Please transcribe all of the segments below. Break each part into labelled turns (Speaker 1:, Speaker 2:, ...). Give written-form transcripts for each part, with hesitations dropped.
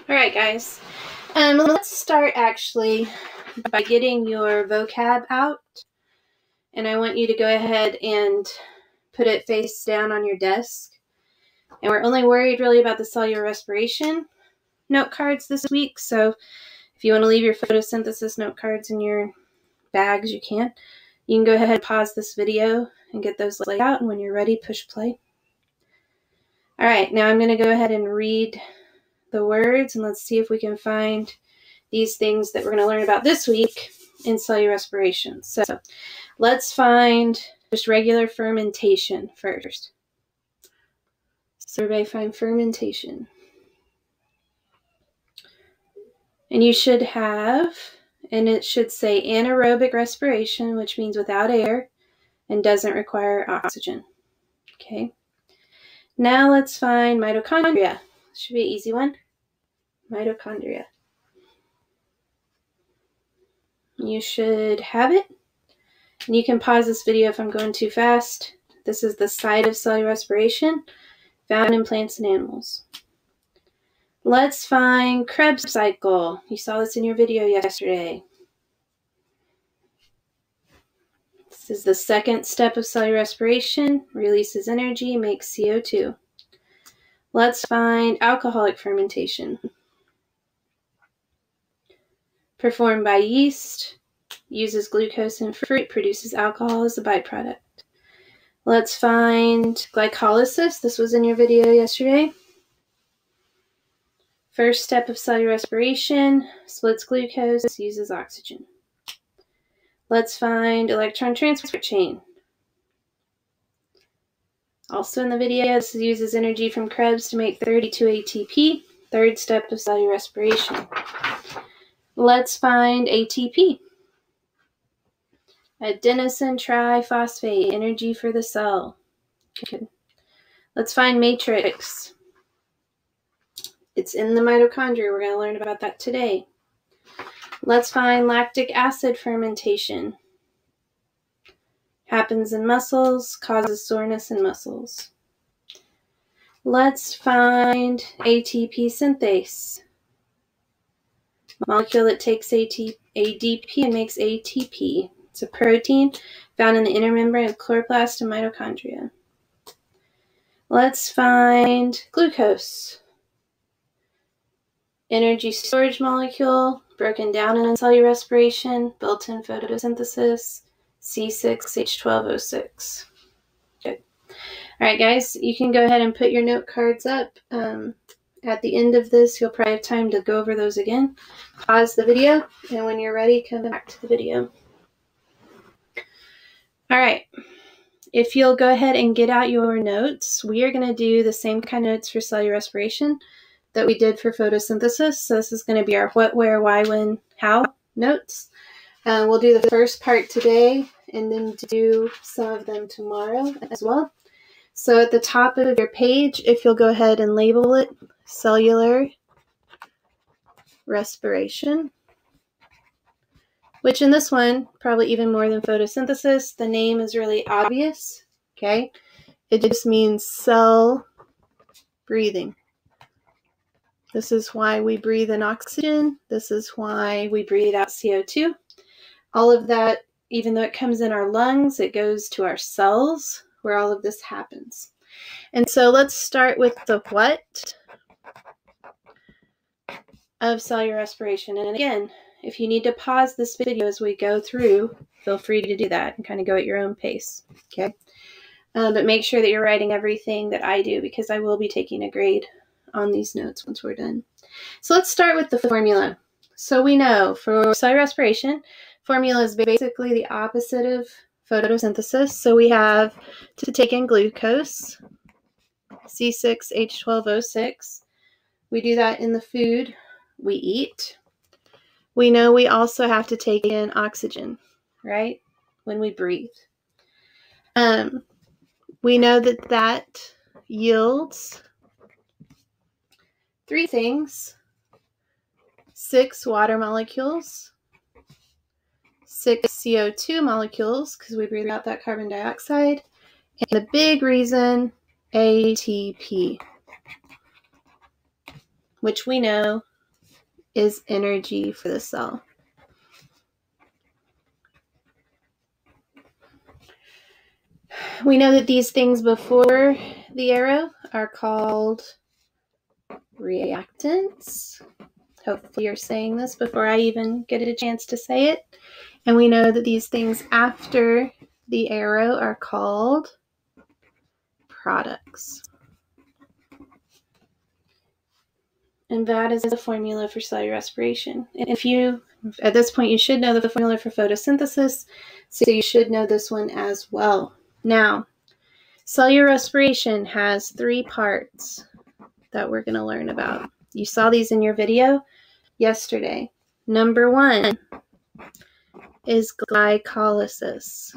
Speaker 1: All right, guys. Let's start actually by getting your vocab out. And I want you to go ahead and put it face down on your desk. And we're only worried really about the cellular respiration note cards this week. So if you want to leave your photosynthesis note cards in your bags, you can. You can go ahead and pause this video and get those laid out. And when you're ready, push play. All right, now I'm going to go ahead and read the words, and let's see if we can find these things that we're going to learn about this week in cellular respiration. So let's find just regular fermentation first. So everybody find fermentation. And you should have, and it should say anaerobic respiration, which means without air and doesn't require oxygen. Okay. Now let's find mitochondria. Should be an easy one. Mitochondria. You should have it. And you can pause this video if I'm going too fast. This is the site of cellular respiration found in plants and animals. Let's find Krebs cycle. You saw this in your video yesterday. This is the second step of cellular respiration. Releases energy, makes CO2. Let's find alcoholic fermentation. Performed by yeast, uses glucose in fruit, produces alcohol as a byproduct. Let's find glycolysis. This was in your video yesterday. First step of cellular respiration, splits glucose, uses oxygen. Let's find electron transport chain. Also in the video, this uses energy from Krebs to make 32 ATP, third step of cellular respiration. Let's find ATP. Adenosine triphosphate, energy for the cell. Good. Let's find matrix. It's in the mitochondria. We're going to learn about that today. Let's find lactic acid fermentation. Happens in muscles, causes soreness in muscles. Let's find ATP synthase. Molecule that takes ADP and makes ATP. It's a protein found in the inner membrane of chloroplast and mitochondria. Let's find glucose. Energy storage molecule, broken down in cellular respiration, built-in photosynthesis, C6H12O6. Good. All right, guys, you can go ahead and put your note cards up. At the end of this, you'll probably have time to go over those again. Pause the video, and when you're ready, come back to the video. All right. If you'll go ahead and get out your notes, we are going to do the same kind of notes for cellular respiration that we did for photosynthesis. So this is going to be our what, where, why, when, how notes. We'll do the first part today and then do some of them tomorrow as well. So at the top of your page, if you'll go ahead and label it cellular respiration, which in this one, probably even more than photosynthesis, the name is really obvious, okay? It just means cell breathing. This is why we breathe in oxygen. This is why we breathe out CO2. All of that, even though it comes in our lungs, it goes to our cells where all of this happens. And so let's start with the what of cellular respiration. And again, if you need to pause this video as we go through, feel free to do that and kind of go at your own pace, okay? But make sure that you're writing everything that I do, because I will be taking a grade on these notes once we're done. So let's start with the formula. So we know for cellular respiration, formula is basically the opposite of photosynthesis. So we have to take in glucose, C6H12O6. We do that in the food we eat. We know we also have to take in oxygen, right, when we breathe. We know that that yields three things: 6 water molecules, 6 CO2 molecules, because we breathe out that carbon dioxide, and the big reason, ATP, which we know is energy for the cell. We know that these things before the arrow are called reactants. Hopefully you're saying this before I even get a chance to say it. And we know that these things after the arrow are called products. And that is the formula for cellular respiration. And if you, at this point, you should know the formula for photosynthesis, so you should know this one as well. Now, cellular respiration has 3 parts that we're going to learn about. You saw these in your video yesterday. Number 1 is glycolysis.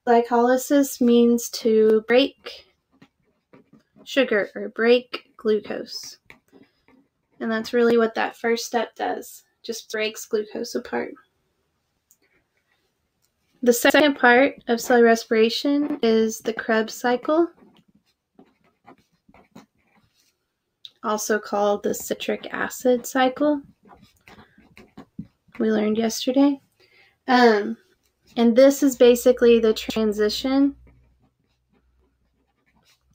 Speaker 1: Glycolysis means to break sugar or break glucose. And that's really what that first step does. Just breaks glucose apart. The second part of cellular respiration is the Krebs cycle, also called the citric acid cycle. We learned yesterday. And this is basically the transition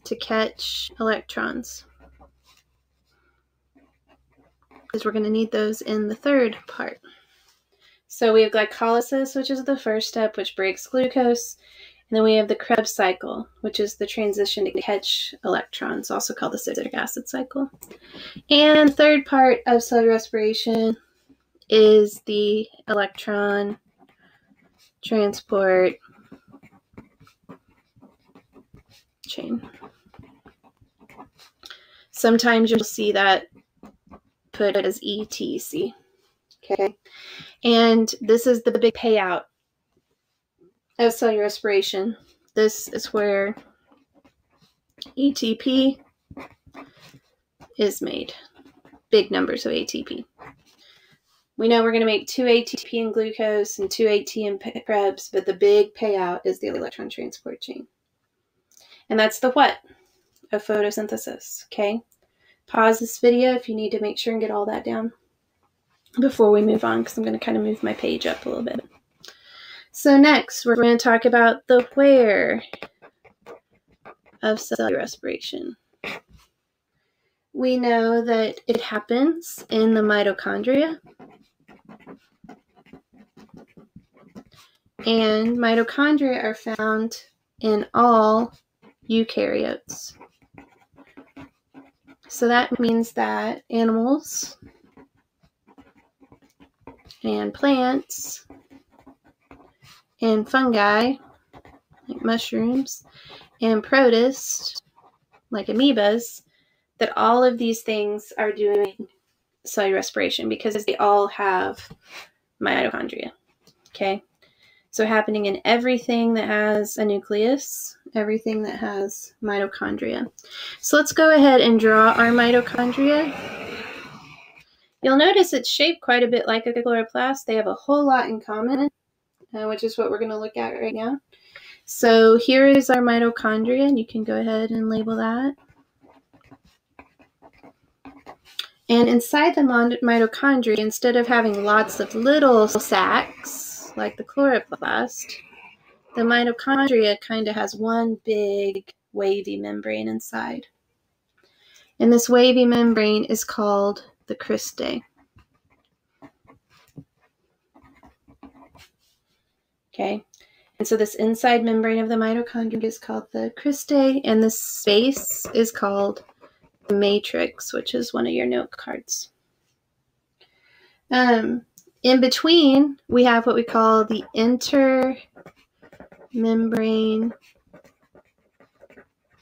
Speaker 1: to catch electrons, because we're going to need those in the third part. So we have glycolysis, which is the first step, which breaks glucose. And then we have the Krebs cycle, which is the transition to catch electrons, also called the citric acid cycle. And the third part of cellular respiration is the electron transport chain. Sometimes you'll see that put as ETC. Okay. And this is the big payout of cellular respiration. This is where ATP is made. Big numbers of ATP. We know we're going to make 2 ATP in glucose and 2 AT in Krebs, but the big payout is the electron transport chain. And that's the what of photosynthesis. Okay. Pause this video if you need to make sure and get all that down before we move on, because I'm going to kind of move my page up a little bit. So next, we're going to talk about the where of cellular respiration. We know that it happens in the mitochondria. And mitochondria are found in all eukaryotes. So that means that animals and plants and fungi, like mushrooms, and protists, like amoebas, that all of these things are doing cellular respiration because they all have mitochondria. Okay? So happening in everything that has a nucleus, everything that has mitochondria. So let's go ahead and draw our mitochondria. You'll notice it's shaped quite a bit like a chloroplast. They have a whole lot in common, which is what we're going to look at right now. So here is our mitochondria, and you can go ahead and label that. And inside the mitochondria, instead of having lots of little sacs like the chloroplast, the mitochondria kind of has one big wavy membrane inside. And this wavy membrane is called the cristae. Okay, and so this inside membrane of the mitochondria is called the cristae, and this space is called the matrix, which is one of your note cards. In between, we have what we call the intermembrane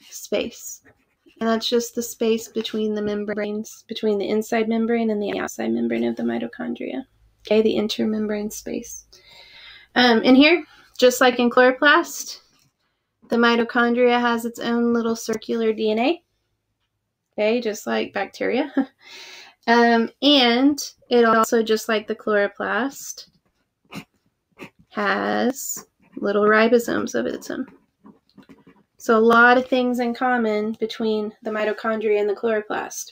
Speaker 1: space. And that's just the space between the membranes, between the inside membrane and the outside membrane of the mitochondria. Okay, the intermembrane space. In here, just like in chloroplast, the mitochondria has its own little circular DNA. Okay, just like bacteria. And it also, just like the chloroplast, has little ribosomes of its own. So a lot of things in common between the mitochondria and the chloroplast.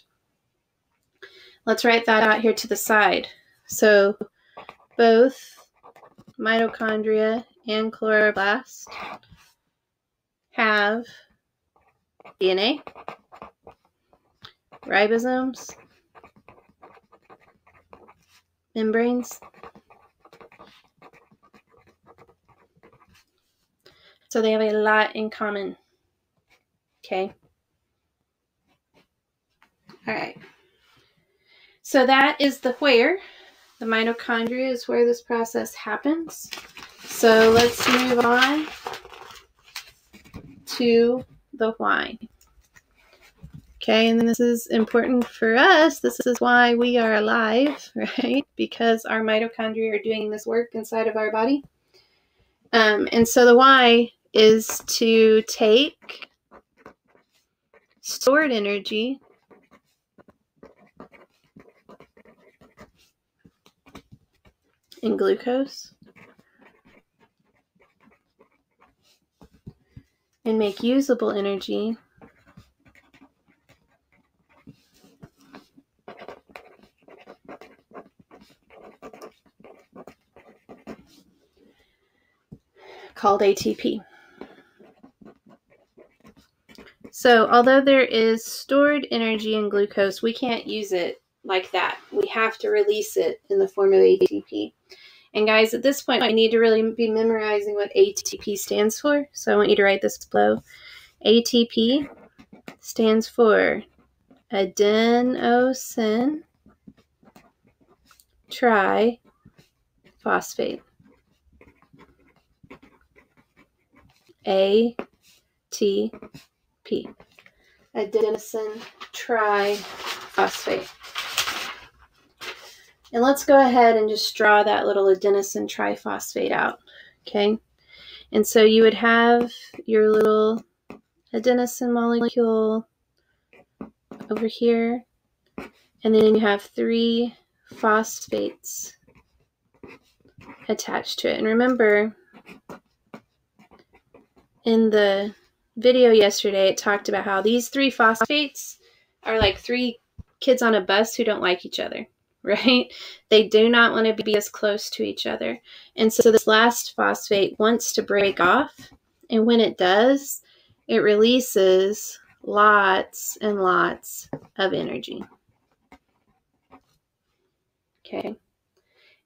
Speaker 1: Let's write that out here to the side. So both mitochondria and chloroplast have DNA, ribosomes, membranes. So they have a lot in common. Okay. All right. So that is the where. The mitochondria is where this process happens. So let's move on to the why. Okay, and this is important for us. This is why we are alive, right? Because our mitochondria are doing this work inside of our body. And so the why is to take stored energy in glucose and make usable energy called ATP. So although there is stored energy in glucose, we can't use it like that. We have to release it in the form of ATP. And guys, at this point, I need to really be memorizing what ATP stands for. So I want you to write this below. ATP stands for adenosine triphosphate. ATP. Adenosine triphosphate. And let's go ahead and just draw that little adenosine triphosphate out, okay? And so you would have your little adenosine molecule over here, and then you have 3 phosphates attached to it. And remember, in the video yesterday, it talked about how these 3 phosphates are like 3 kids on a bus who don't like each other, right? They do not want to be as close to each other. And so this last phosphate wants to break off. And when it does, it releases lots and lots of energy. Okay.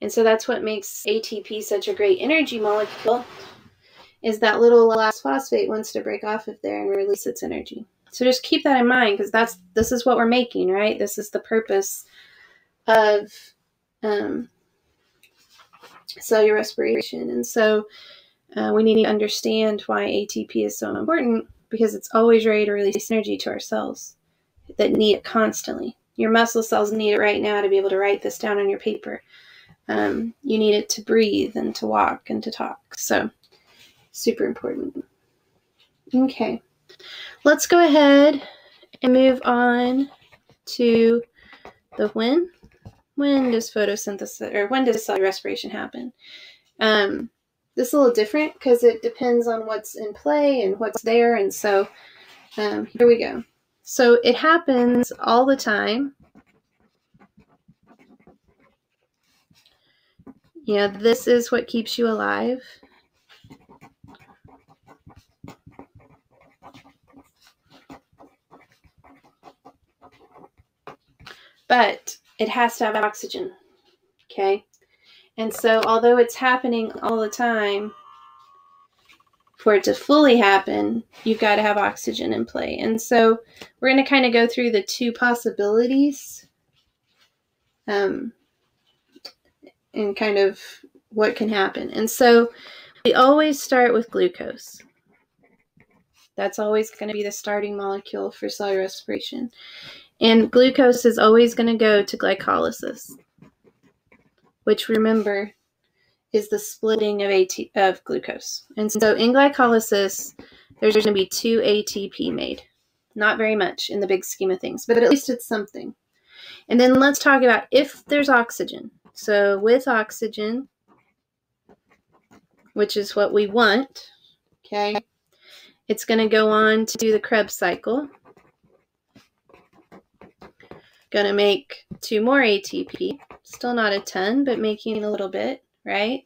Speaker 1: And so that's what makes ATP such a great energy molecule, is that little last phosphate wants to break off of there and release its energy. So just keep that in mind, because this is what we're making, right? This is the purpose of cellular respiration. And so we need to understand why ATP is so important, because it's always ready to release energy to our cells that need it constantly. Your muscle cells need it right now to be able to write this down on your paper. You need it to breathe and to walk and to talk. So super important. Okay, let's go ahead and move on to the when. When does photosynthesis, or when does cellular respiration happen? This is a little different because it depends on what's in play and what's there. And so here we go. So it happens all the time. Yeah, this is what keeps you alive. But it has to have oxygen, okay? And so although it's happening all the time, for it to fully happen, you've got to have oxygen in play. And so we're going to kind of go through the 2 possibilities and kind of what can happen. And so we always start with glucose. That's always going to be the starting molecule for cellular respiration. And glucose is always going to go to glycolysis, which, remember, is the splitting of glucose. And so in glycolysis, there's going to be 2 ATP made. Not very much in the big scheme of things, but at least it's something. And then let's talk about if there's oxygen. So with oxygen, which is what we want, okay, it's going to go on to do the Krebs cycle. Going to make 2 more ATP. Still not a ton, but making a little bit, right?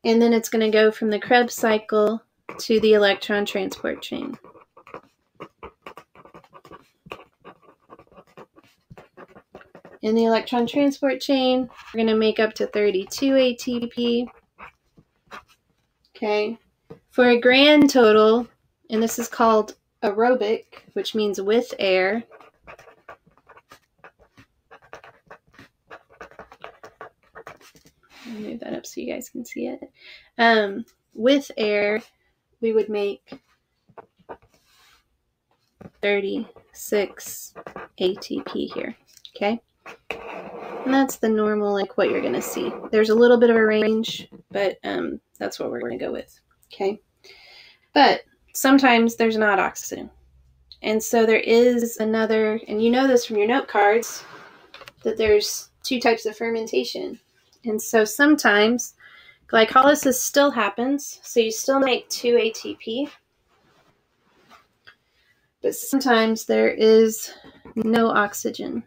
Speaker 1: And then it's going to go from the Krebs cycle to the electron transport chain. In the electron transport chain, we're going to make up to 32 ATP. Okay. For a grand total, and this is called aerobic, which means with air. I'll move that up so you guys can see it. With air, we would make 36 ATP here. Okay. And that's the normal, like what you're going to see. There's a little bit of a range, but that's what we're going to go with. Okay. But sometimes there's not oxygen. And so there is another, and you know this from your note cards, that there's 2 types of fermentation. And so sometimes glycolysis still happens. So you still make 2 ATP. But sometimes there is no oxygen.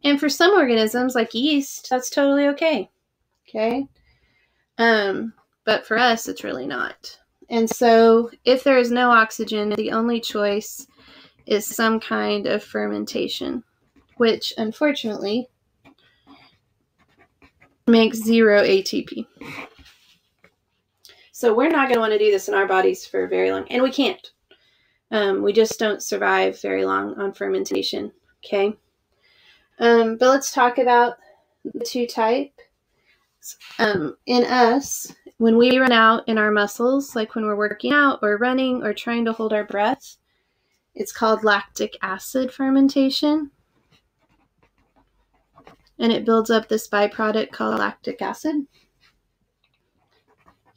Speaker 1: And for some organisms, like yeast, that's totally okay. Okay? But for us, it's really not. And so if there is no oxygen, the only choice is some kind of fermentation, which unfortunately makes 0 ATP. So we're not going to want to do this in our bodies for very long. And we can't. We just don't survive very long on fermentation. Okay? But let's talk about the 2 types. In us, when we run out in our muscles, like when we're working out or running or trying to hold our breath, it's called lactic acid fermentation. And it builds up this byproduct called lactic acid.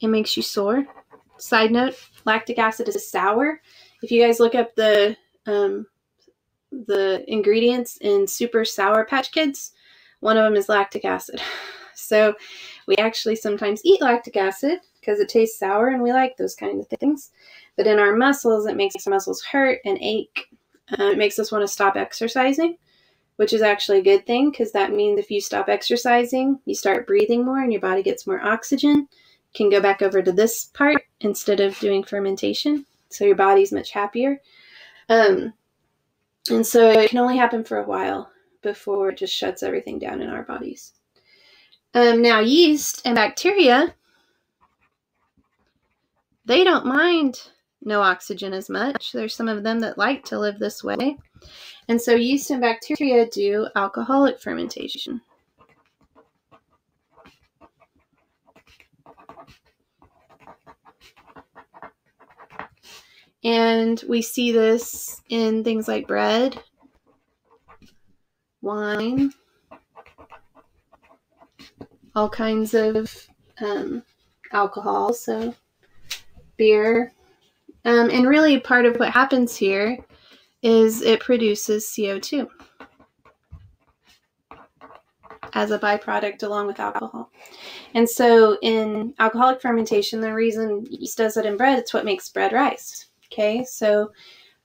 Speaker 1: It makes you sore. Side note, lactic acid is sour. If you guys look up the ingredients in Super Sour Patch Kids, one of them is lactic acid. So we actually sometimes eat lactic acid because it tastes sour and we like those kind of things. But in our muscles, it makes our muscles hurt and ache. It makes us want to stop exercising, which is actually a good thing because that means if you stop exercising, you start breathing more and your body gets more oxygen. You can go back over to this part instead of doing fermentation. So your body's much happier. And so it can only happen for a while before it just shuts everything down in our bodies. Now yeast and bacteria, they don't mind no oxygen as much. There's some of them that like to live this way. And so yeast and bacteria do alcoholic fermentation. And we see this in things like bread, wine, all kinds of alcohol, so beer. And really part of what happens here is it produces CO2 as a byproduct along with alcohol. And so in alcoholic fermentation, the reason yeast does it in bread, it's what makes bread rise. Okay, so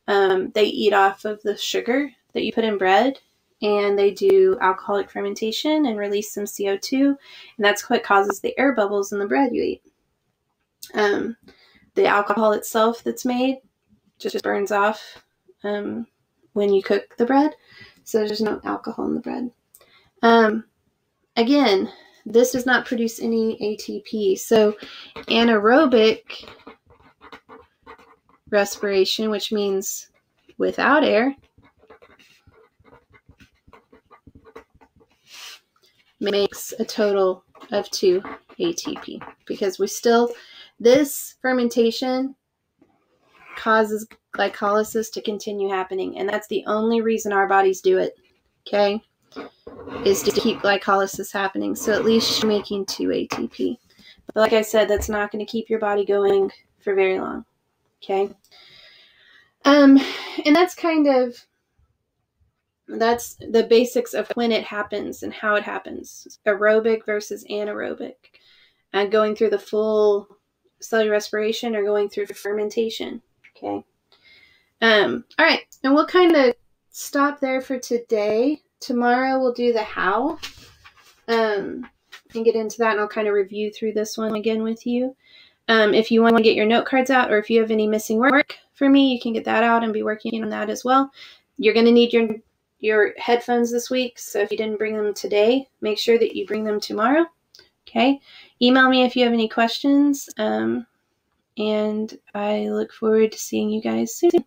Speaker 1: they eat off of the sugar that you put in bread, and they do alcoholic fermentation and release some CO2, and that's what causes the air bubbles in the bread you eat. The alcohol itself that's made just burns off when you cook the bread, so there's no alcohol in the bread. Again, this does not produce any ATP, so anaerobic respiration, which means without air, makes a total of 2 ATP because this fermentation causes glycolysis to continue happening, and that's the only reason our bodies do it, okay, is to keep glycolysis happening. So at least you're making 2 ATP. But like I said, that's not going to keep your body going for very long. Okay. And that's the basics of when it happens and how it happens. Aerobic versus anaerobic. Going through the full cellular respiration or going through fermentation. Okay. All right. And we'll kind of stop there for today. Tomorrow we'll do the how and get into that, and I'll kind of review through this one again with you. If you want to get your note cards out, or if you have any missing work for me, you can get that out and be working on that as well. You're going to need your headphones this week, so if you didn't bring them today, make sure that you bring them tomorrow. Okay? Email me if you have any questions, and I look forward to seeing you guys soon.